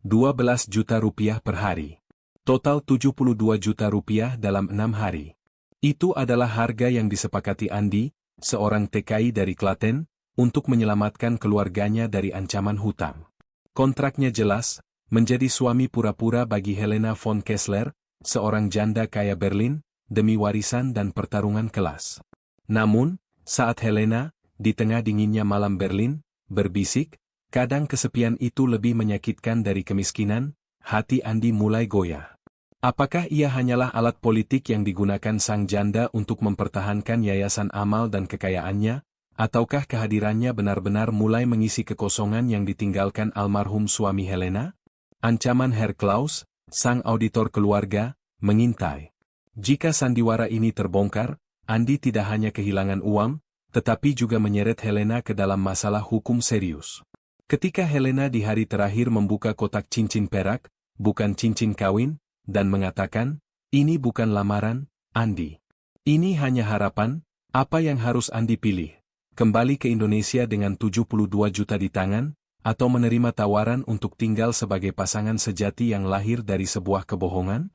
12 juta rupiah per hari. Total 72 juta rupiah dalam 6 hari. Itu adalah harga yang disepakati Andi, seorang TKI dari Klaten, untuk menyelamatkan keluarganya dari ancaman hutang. Kontraknya jelas, menjadi suami pura-pura bagi Helena von Kessler, seorang janda kaya Berlin, demi warisan dan pertarungan kelas. Namun, saat Helena, di tengah dinginnya malam Berlin, berbisik, kadang kesepian itu lebih menyakitkan dari kemiskinan, hati Andi mulai goyah. Apakah ia hanyalah alat politik yang digunakan sang janda untuk mempertahankan yayasan amal dan kekayaannya, ataukah kehadirannya benar-benar mulai mengisi kekosongan yang ditinggalkan almarhum suami Helena? Ancaman Herr Klaus, sang auditor keluarga, mengintai. Jika sandiwara ini terbongkar, Andi tidak hanya kehilangan uang, tetapi juga menyeret Helena ke dalam masalah hukum serius. Ketika Helena di hari terakhir membuka kotak cincin perak, bukan cincin kawin, dan mengatakan, "Ini bukan lamaran, Andi. Ini hanya harapan," apa yang harus Andi pilih? Kembali ke Indonesia dengan 72 juta di tangan, atau menerima tawaran untuk tinggal sebagai pasangan sejati yang lahir dari sebuah kebohongan?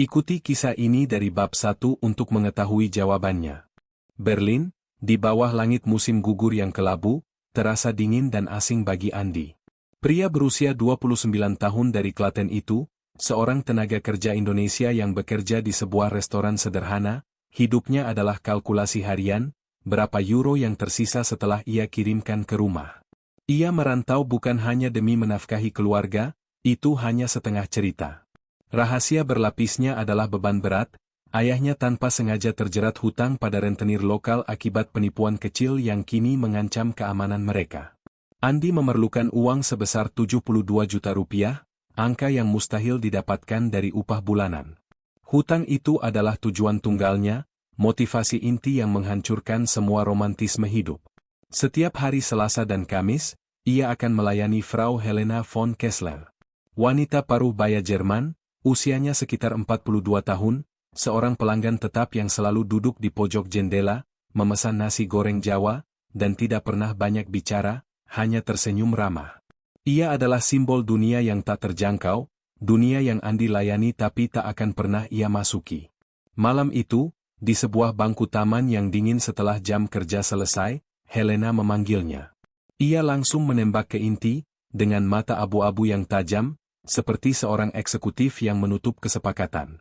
Ikuti kisah ini dari bab 1 untuk mengetahui jawabannya. Berlin, di bawah langit musim gugur yang kelabu, terasa dingin dan asing bagi Andi. Pria berusia 29 tahun dari Klaten itu, seorang tenaga kerja Indonesia yang bekerja di sebuah restoran sederhana, hidupnya adalah kalkulasi harian, berapa euro yang tersisa setelah ia kirimkan ke rumah. Ia merantau bukan hanya demi menafkahi keluarga, itu hanya setengah cerita. Rahasia berlapisnya adalah beban berat, ayahnya tanpa sengaja terjerat hutang pada rentenir lokal akibat penipuan kecil yang kini mengancam keamanan mereka. Andi memerlukan uang sebesar 72 juta rupiah, angka yang mustahil didapatkan dari upah bulanan. Hutang itu adalah tujuan tunggalnya, motivasi inti yang menghancurkan semua romantisme hidup. Setiap hari Selasa dan Kamis, ia akan melayani Frau Helena von Kessler. Wanita paruh baya Jerman, usianya sekitar 42 tahun, seorang pelanggan tetap yang selalu duduk di pojok jendela, memesan nasi goreng Jawa, dan tidak pernah banyak bicara, hanya tersenyum ramah. Ia adalah simbol dunia yang tak terjangkau, dunia yang Andi layani tapi tak akan pernah ia masuki. Malam itu, di sebuah bangku taman yang dingin setelah jam kerja selesai, Helena memanggilnya. Ia langsung menembak ke inti, dengan mata abu-abu yang tajam, seperti seorang eksekutif yang menutup kesepakatan.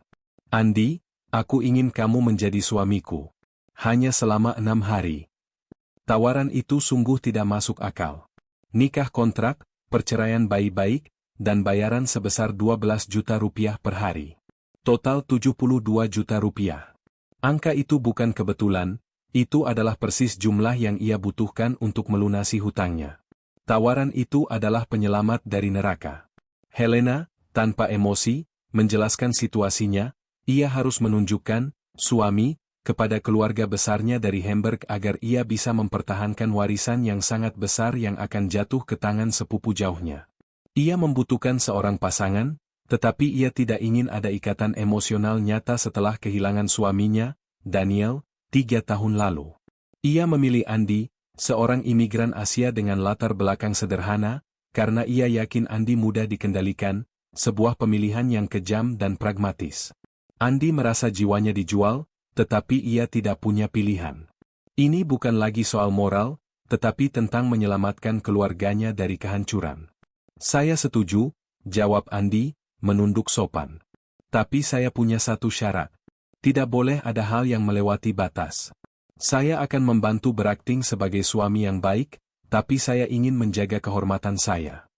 "Andi, aku ingin kamu menjadi suamiku. Hanya selama 6 hari. Tawaran itu sungguh tidak masuk akal. Nikah kontrak, perceraian baik-baik, dan bayaran sebesar 12 juta rupiah per hari. Total 72 juta rupiah. Angka itu bukan kebetulan, itu adalah persis jumlah yang ia butuhkan untuk melunasi hutangnya. Tawaran itu adalah penyelamat dari neraka." Helena, tanpa emosi, menjelaskan situasinya, ia harus menunjukkan, suami, kepada keluarga besarnya dari Hamburg agar ia bisa mempertahankan warisan yang sangat besar yang akan jatuh ke tangan sepupu jauhnya. Ia membutuhkan seorang pasangan, tetapi ia tidak ingin ada ikatan emosional nyata setelah kehilangan suaminya, Daniel, 3 tahun lalu. Ia memilih Andi, seorang imigran Asia dengan latar belakang sederhana, karena ia yakin Andi mudah dikendalikan, sebuah pemilihan yang kejam dan pragmatis. Andi merasa jiwanya dijual, tetapi ia tidak punya pilihan. Ini bukan lagi soal moral, tetapi tentang menyelamatkan keluarganya dari kehancuran. "Saya setuju," jawab Andi, menunduk sopan. "Tapi saya punya satu syarat. Tidak boleh ada hal yang melewati batas. Saya akan membantu berakting sebagai suami yang baik, tapi saya ingin menjaga kehormatan saya."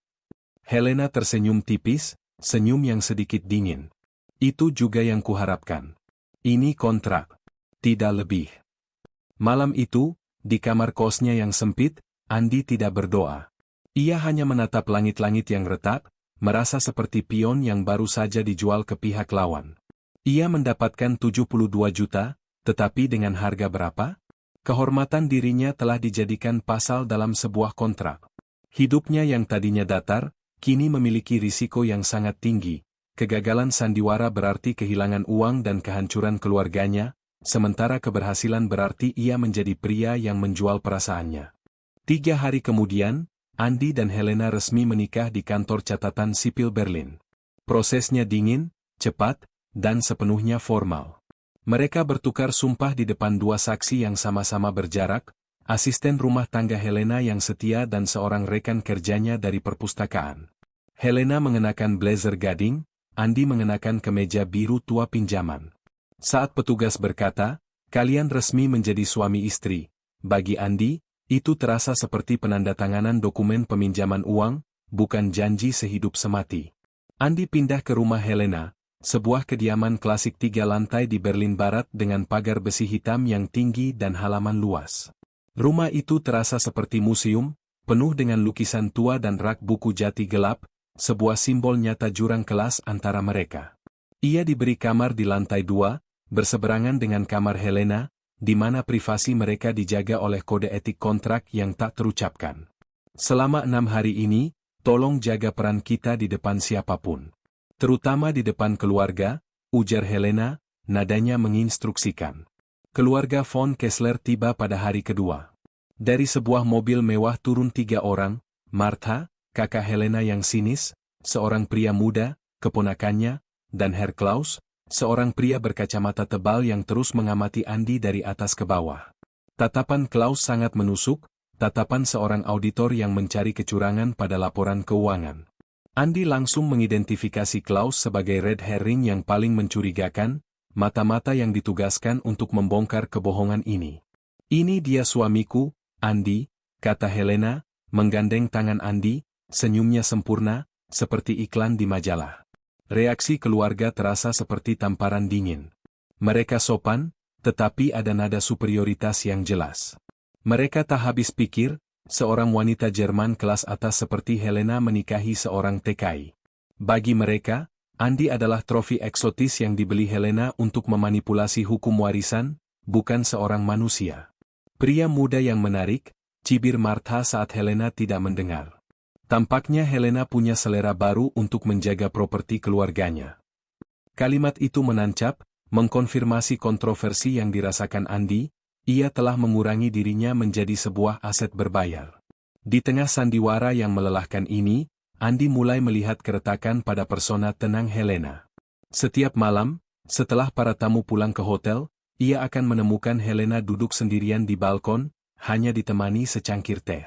Helena tersenyum tipis, senyum yang sedikit dingin. "Itu juga yang kuharapkan. Ini kontrak. Tidak lebih." Malam itu, di kamar kosnya yang sempit, Andi tidak berdoa. Ia hanya menatap langit-langit yang retak, merasa seperti pion yang baru saja dijual ke pihak lawan. Ia mendapatkan 72 juta, tetapi dengan harga berapa? Kehormatan dirinya telah dijadikan pasal dalam sebuah kontrak. Hidupnya yang tadinya datar, kini memiliki risiko yang sangat tinggi. Kegagalan sandiwara berarti kehilangan uang dan kehancuran keluarganya, sementara keberhasilan berarti ia menjadi pria yang menjual perasaannya. 3 hari kemudian, Andi dan Helena resmi menikah di kantor catatan sipil Berlin. Prosesnya dingin, cepat, dan sepenuhnya formal. Mereka bertukar sumpah di depan dua saksi yang sama-sama berjarak, asisten rumah tangga Helena yang setia dan seorang rekan kerjanya dari perpustakaan. Helena mengenakan blazer gading, Andi mengenakan kemeja biru tua pinjaman. Saat petugas berkata, "Kalian resmi menjadi suami istri," bagi Andi, itu terasa seperti penandatanganan dokumen peminjaman uang, bukan janji sehidup semati. Andi pindah ke rumah Helena, sebuah kediaman klasik 3 lantai di Berlin Barat dengan pagar besi hitam yang tinggi dan halaman luas. Rumah itu terasa seperti museum, penuh dengan lukisan tua dan rak buku jati gelap, sebuah simbol nyata jurang kelas antara mereka. Ia diberi kamar di lantai 2, berseberangan dengan kamar Helena, di mana privasi mereka dijaga oleh kode etik kontrak yang tak terucapkan. "Selama 6 hari ini, tolong jaga peran kita di depan siapapun. Terutama di depan keluarga," ujar Helena, nadanya menginstruksikan. Keluarga von Kessler tiba pada hari kedua. Dari sebuah mobil mewah turun 3 orang, Martha, kakak Helena yang sinis, seorang pria muda, keponakannya, dan Herr Klaus, seorang pria berkacamata tebal yang terus mengamati Andi dari atas ke bawah. Tatapan Klaus sangat menusuk, tatapan seorang auditor yang mencari kecurangan pada laporan keuangan. Andi langsung mengidentifikasi Klaus sebagai red herring yang paling mencurigakan, mata-mata yang ditugaskan untuk membongkar kebohongan ini. "Ini dia suamiku, Andi," kata Helena, menggandeng tangan Andi, senyumnya sempurna, seperti iklan di majalah. Reaksi keluarga terasa seperti tamparan dingin. Mereka sopan, tetapi ada nada superioritas yang jelas. Mereka tak habis pikir, seorang wanita Jerman kelas atas seperti Helena menikahi seorang TKI. Bagi mereka, Andi adalah trofi eksotis yang dibeli Helena untuk memanipulasi hukum warisan, bukan seorang manusia. "Pria muda yang menarik," cibir Martha saat Helena tidak mendengar. Tampaknya Helena punya selera baru untuk menjaga properti keluarganya. Kalimat itu menancap, mengkonfirmasi kontroversi yang dirasakan Andi. Ia telah mengurangi dirinya menjadi sebuah aset berbayar. Di tengah sandiwara yang melelahkan ini, Andi mulai melihat keretakan pada persona tenang Helena. Setiap malam, setelah para tamu pulang ke hotel, ia akan menemukan Helena duduk sendirian di balkon, hanya ditemani secangkir teh.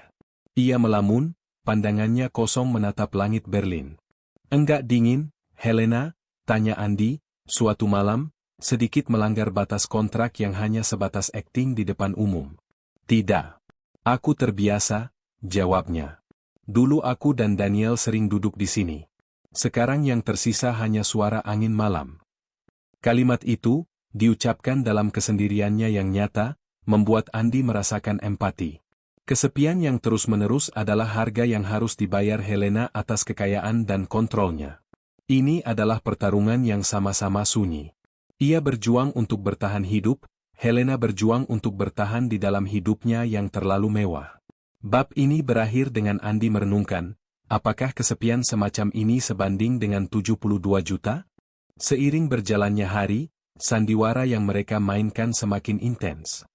Ia melamun, pandangannya kosong menatap langit Berlin. "Enggak dingin, Helena?" tanya Andi, suatu malam, sedikit melanggar batas kontrak yang hanya sebatas akting di depan umum. "Tidak. Aku terbiasa," jawabnya. "Dulu aku dan Daniel sering duduk di sini. Sekarang yang tersisa hanya suara angin malam." Kalimat itu, diucapkan dalam kesendiriannya yang nyata, membuat Andi merasakan empati. Kesepian yang terus-menerus adalah harga yang harus dibayar Helena atas kekayaan dan kontrolnya. Ini adalah pertarungan yang sama-sama sunyi. Ia berjuang untuk bertahan hidup, Helena berjuang untuk bertahan di dalam hidupnya yang terlalu mewah. Bab ini berakhir dengan Andi merenungkan, apakah kesepian semacam ini sebanding dengan 72 juta? Seiring berjalannya hari, sandiwara yang mereka mainkan semakin intens.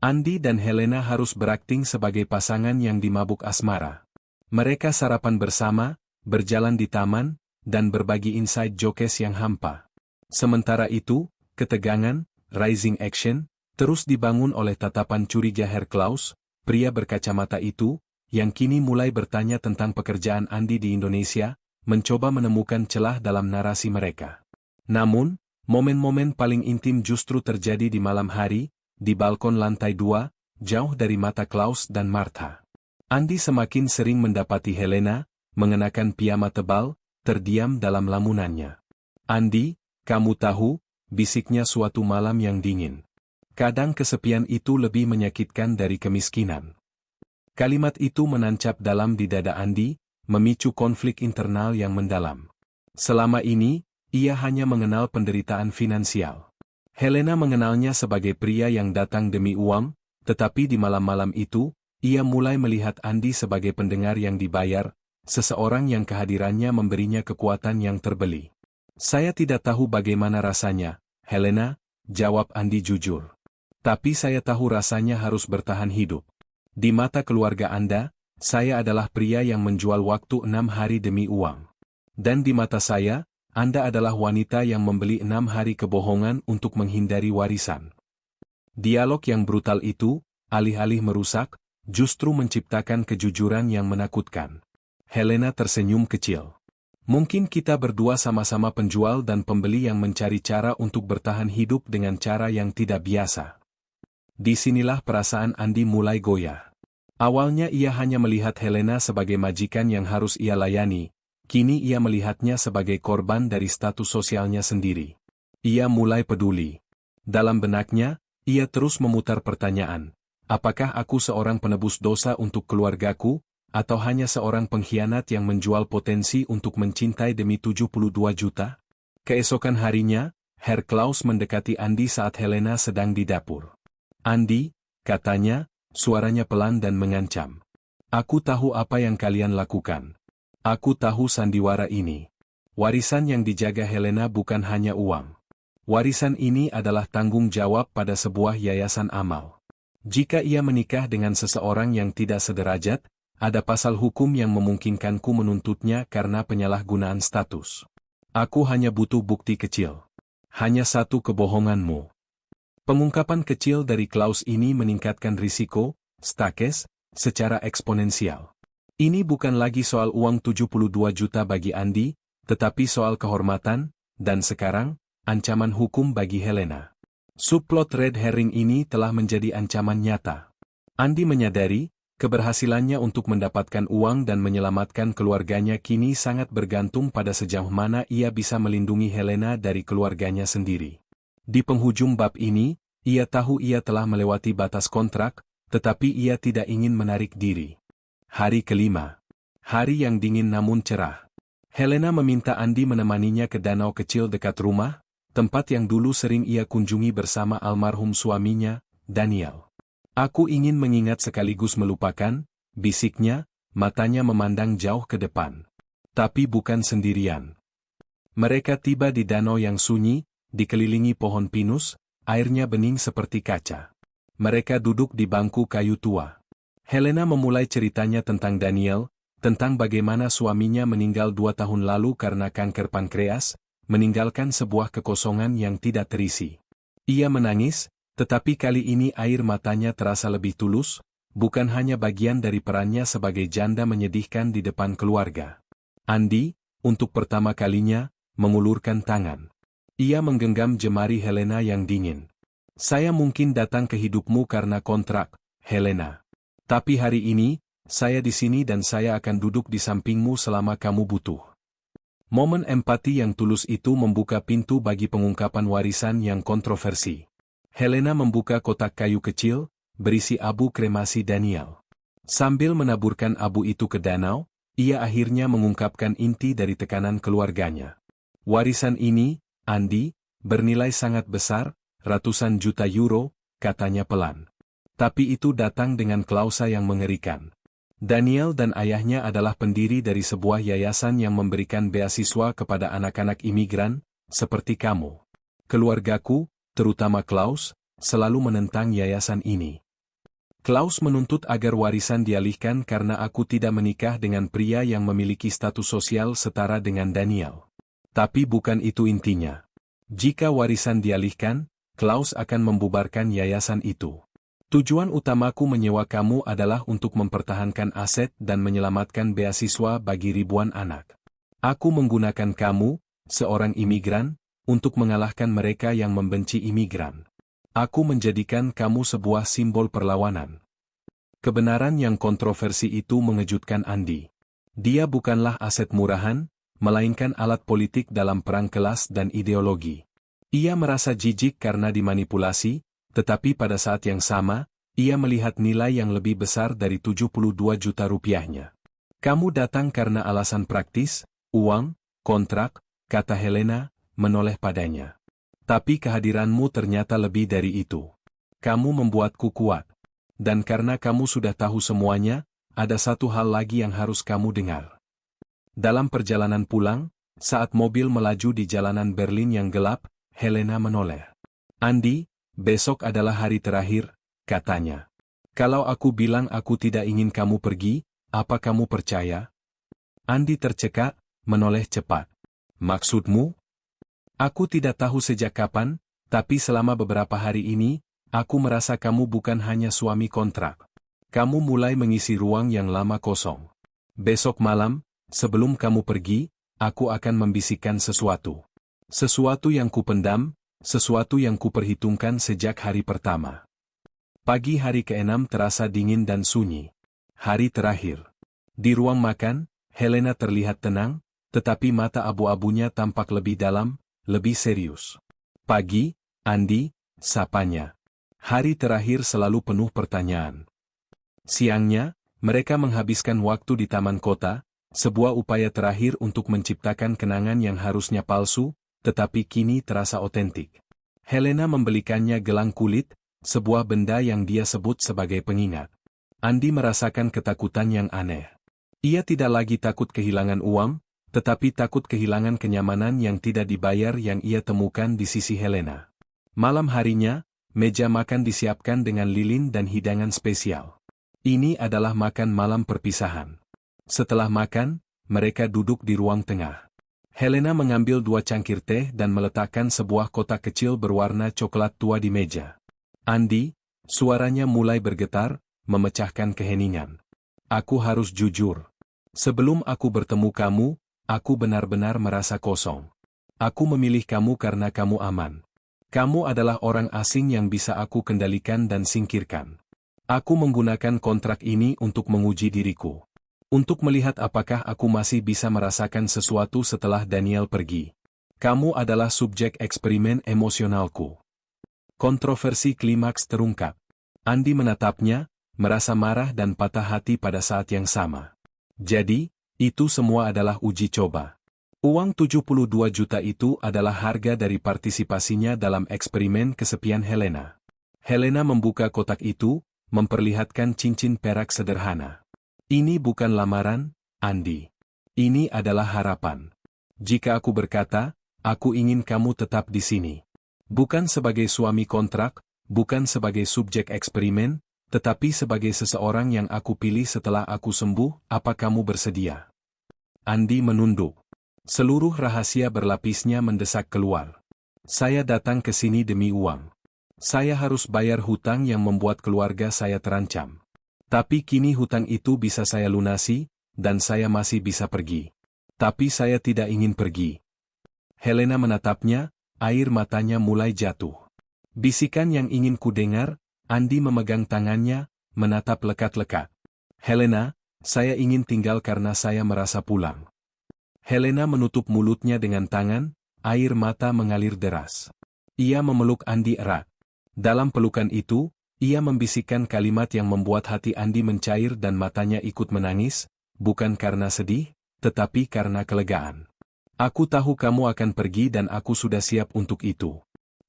Andi dan Helena harus berakting sebagai pasangan yang dimabuk asmara. Mereka sarapan bersama, berjalan di taman, dan berbagi inside jokes yang hampa. Sementara itu, ketegangan, rising action, terus dibangun oleh tatapan curiga Herr Klaus, pria berkacamata itu, yang kini mulai bertanya tentang pekerjaan Andi di Indonesia, mencoba menemukan celah dalam narasi mereka. Namun, momen-momen paling intim justru terjadi di malam hari, di balkon lantai 2, jauh dari mata Klaus dan Martha. Andi semakin sering mendapati Helena, mengenakan piyama tebal, terdiam dalam lamunannya. "Andi, kamu tahu," bisiknya suatu malam yang dingin. "Kadang kesepian itu lebih menyakitkan dari kemiskinan." Kalimat itu menancap dalam di dada Andi, memicu konflik internal yang mendalam. Selama ini, ia hanya mengenal penderitaan finansial. Helena mengenalnya sebagai pria yang datang demi uang, tetapi di malam-malam itu, ia mulai melihat Andi sebagai pendengar yang dibayar, seseorang yang kehadirannya memberinya kekuatan yang terbeli. "Saya tidak tahu bagaimana rasanya, Helena," jawab Andi jujur. "Tapi saya tahu rasanya harus bertahan hidup. Di mata keluarga Anda, Saya adalah pria yang menjual waktu 6 hari demi uang. Dan di mata saya, Anda adalah wanita yang membeli 6 hari kebohongan untuk menghindari warisan. Dialog yang brutal itu, alih-alih merusak, justru menciptakan kejujuran yang menakutkan. Helena tersenyum kecil. Mungkin kita berdua sama-sama penjual dan pembeli yang mencari cara untuk bertahan hidup dengan cara yang tidak biasa. Disinilah perasaan Andi mulai goyah. Awalnya ia hanya melihat Helena sebagai majikan yang harus ia layani, kini ia melihatnya sebagai korban dari status sosialnya sendiri. Ia mulai peduli. Dalam benaknya, ia terus memutar pertanyaan, apakah aku seorang penebus dosa untuk keluargaku, atau hanya seorang pengkhianat yang menjual potensi untuk mencintai demi 72 juta? Keesokan harinya, Herr Klaus mendekati Andi saat Helena sedang di dapur. Andi, katanya, suaranya pelan dan mengancam. Aku tahu apa yang kalian lakukan. Aku tahu sandiwara ini. Warisan yang dijaga Helena bukan hanya uang. Warisan ini adalah tanggung jawab pada sebuah yayasan amal. Jika ia menikah dengan seseorang yang tidak sederajat, ada pasal hukum yang memungkinkanku menuntutnya karena penyalahgunaan status. Aku hanya butuh bukti kecil. Hanya satu kebohonganmu. Pengungkapan kecil dari Klaus ini meningkatkan risiko, stakes, secara eksponensial. Ini bukan lagi soal uang 72 juta bagi Andi, tetapi soal kehormatan, dan sekarang, ancaman hukum bagi Helena. Subplot red herring ini telah menjadi ancaman nyata. Andi menyadari, keberhasilannya untuk mendapatkan uang dan menyelamatkan keluarganya kini sangat bergantung pada sejauh mana ia bisa melindungi Helena dari keluarganya sendiri. Di penghujung bab ini, ia tahu ia telah melewati batas kontrak, tetapi ia tidak ingin menarik diri. Hari kelima. Hari yang dingin namun cerah. Helena meminta Andi menemaninya ke danau kecil dekat rumah, tempat yang dulu sering ia kunjungi bersama almarhum suaminya, Daniel. Aku ingin mengingat sekaligus melupakan, bisiknya, matanya memandang jauh ke depan. Tapi bukan sendirian. Mereka tiba di danau yang sunyi, dikelilingi pohon pinus, airnya bening seperti kaca. Mereka duduk di bangku kayu tua. Helena memulai ceritanya tentang Daniel, tentang bagaimana suaminya meninggal 2 tahun lalu karena kanker pankreas, meninggalkan sebuah kekosongan yang tidak terisi. Ia menangis, tetapi kali ini air matanya terasa lebih tulus, bukan hanya bagian dari perannya sebagai janda menyedihkan di depan keluarga. Andi, untuk pertama kalinya, mengulurkan tangan. Ia menggenggam jemari Helena yang dingin. Saya mungkin datang ke hidupmu karena kontrak, Helena. Tapi hari ini, saya di sini dan saya akan duduk di sampingmu selama kamu butuh. Momen empati yang tulus itu membuka pintu bagi pengungkapan warisan yang kontroversi. Helena membuka kotak kayu kecil, berisi abu kremasi Daniel. Sambil menaburkan abu itu ke danau, ia akhirnya mengungkapkan inti dari tekanan keluarganya. Warisan ini, Andi, bernilai sangat besar, ratusan juta euro, katanya pelan. Tapi itu datang dengan klausa yang mengerikan. Daniel dan ayahnya adalah pendiri dari sebuah yayasan yang memberikan beasiswa kepada anak-anak imigran, seperti kamu. Keluargaku, terutama Klaus, selalu menentang yayasan ini. Klaus menuntut agar warisan dialihkan karena aku tidak menikah dengan pria yang memiliki status sosial setara dengan Daniel. Tapi bukan itu intinya. Jika warisan dialihkan, Klaus akan membubarkan yayasan itu. Tujuan utamaku menyewa kamu adalah untuk mempertahankan aset dan menyelamatkan beasiswa bagi ribuan anak. Aku menggunakan kamu, seorang imigran, untuk mengalahkan mereka yang membenci imigran. Aku menjadikan kamu sebuah simbol perlawanan. Kebenaran yang kontroversi itu mengejutkan Andi. Dia bukanlah aset murahan, melainkan alat politik dalam perang kelas dan ideologi. Ia merasa jijik karena dimanipulasi, tetapi pada saat yang sama, ia melihat nilai yang lebih besar dari 72 juta rupiahnya. Kamu datang karena alasan praktis, uang, kontrak, kata Helena, menoleh padanya. Tapi kehadiranmu ternyata lebih dari itu. Kamu membuatku kuat. Dan karena kamu sudah tahu semuanya, ada satu hal lagi yang harus kamu dengar. Dalam perjalanan pulang, saat mobil melaju di jalanan Berlin yang gelap, Helena menoleh. Andi, besok adalah hari terakhir, katanya. Kalau aku bilang aku tidak ingin kamu pergi, apa kamu percaya? Andi tercekak, menoleh cepat. Maksudmu? Aku tidak tahu sejak kapan, tapi selama beberapa hari ini, aku merasa kamu bukan hanya suami kontrak. Kamu mulai mengisi ruang yang lama kosong. Besok malam, sebelum kamu pergi, aku akan membisikkan sesuatu. Sesuatu yang kupendam, sesuatu yang kuperhitungkan sejak hari pertama. Pagi hari ke-6 terasa dingin dan sunyi. Hari terakhir. Di ruang makan, Helena terlihat tenang, tetapi mata abu-abunya tampak lebih dalam, lebih serius. Pagi, Andi, sapanya. Hari terakhir selalu penuh pertanyaan. Siangnya, mereka menghabiskan waktu di taman kota, sebuah upaya terakhir untuk menciptakan kenangan yang harusnya palsu, tetapi kini terasa otentik. Helena membelikannya gelang kulit, sebuah benda yang dia sebut sebagai pengingat. Andi merasakan ketakutan yang aneh. Ia tidak lagi takut kehilangan uang, tetapi takut kehilangan kenyamanan yang tidak dibayar yang ia temukan di sisi Helena. Malam harinya, meja makan disiapkan dengan lilin dan hidangan spesial. Ini adalah makan malam perpisahan. Setelah makan, mereka duduk di ruang tengah. Helena mengambil 2 cangkir teh dan meletakkan sebuah kotak kecil berwarna coklat tua di meja. Andi, suaranya mulai bergetar, memecahkan keheningan. Aku harus jujur. Sebelum aku bertemu kamu, aku benar-benar merasa kosong. Aku memilih kamu karena kamu aman. Kamu adalah orang asing yang bisa aku kendalikan dan singkirkan. Aku menggunakan kontrak ini untuk menguji diriku. Untuk melihat apakah aku masih bisa merasakan sesuatu setelah Daniel pergi. Kamu adalah subjek eksperimen emosionalku. Kontroversi klimaks terungkap. Andi menatapnya, merasa marah dan patah hati pada saat yang sama. Jadi, itu semua adalah uji coba. Uang 72 juta itu adalah harga dari partisipasinya dalam eksperimen kesepian Helena. Helena membuka kotak itu, memperlihatkan cincin perak sederhana. Ini bukan lamaran, Andi. Ini adalah harapan. Jika aku berkata, aku ingin kamu tetap di sini. Bukan sebagai suami kontrak, bukan sebagai subjek eksperimen, tetapi sebagai seseorang yang aku pilih setelah aku sembuh, apa kamu bersedia? Andi menunduk. Seluruh rahasia berlapisnya mendesak keluar. Saya datang ke sini demi uang. Saya harus bayar hutang yang membuat keluarga saya terancam. Tapi kini hutang itu bisa saya lunasi, dan saya masih bisa pergi. Tapi saya tidak ingin pergi. Helena menatapnya, air matanya mulai jatuh. Bisikan yang ingin ku dengar, Andi memegang tangannya, menatap lekat-lekat. Helena, saya ingin tinggal karena saya merasa pulang. Helena menutup mulutnya dengan tangan, air mata mengalir deras. Ia memeluk Andi erat. Dalam pelukan itu, ia membisikkan kalimat yang membuat hati Andi mencair dan matanya ikut menangis, bukan karena sedih, tetapi karena kelegaan. Aku tahu kamu akan pergi dan aku sudah siap untuk itu.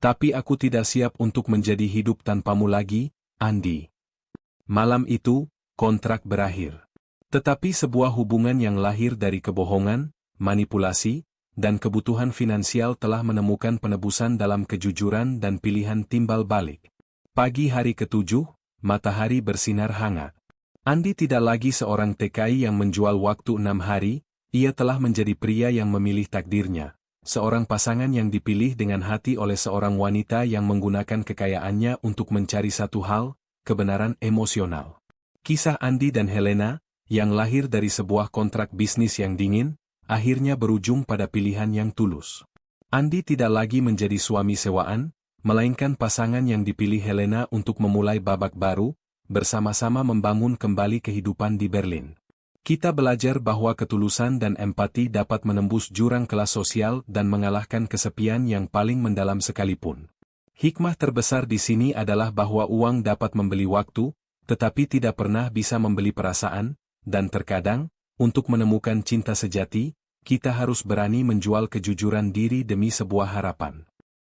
Tapi aku tidak siap untuk menjadi hidup tanpamu lagi, Andi. Malam itu, kontrak berakhir. Tetapi sebuah hubungan yang lahir dari kebohongan, manipulasi, dan kebutuhan finansial telah menemukan penebusan dalam kejujuran dan pilihan timbal balik. Pagi hari ke-7, matahari bersinar hangat. Andi tidak lagi seorang TKI yang menjual waktu 6 hari, ia telah menjadi pria yang memilih takdirnya. Seorang pasangan yang dipilih dengan hati oleh seorang wanita yang menggunakan kekayaannya untuk mencari satu hal, kebenaran emosional. Kisah Andi dan Helena, yang lahir dari sebuah kontrak bisnis yang dingin, akhirnya berujung pada pilihan yang tulus. Andi tidak lagi menjadi suami sewaan, melainkan pasangan yang dipilih Helena untuk memulai babak baru, bersama-sama membangun kembali kehidupan di Berlin. Kita belajar bahwa ketulusan dan empati dapat menembus jurang kelas sosial dan mengalahkan kesepian yang paling mendalam sekalipun. Hikmah terbesar di sini adalah bahwa uang dapat membeli waktu, tetapi tidak pernah bisa membeli perasaan, dan terkadang, untuk menemukan cinta sejati, kita harus berani menjual kejujuran diri demi sebuah harapan.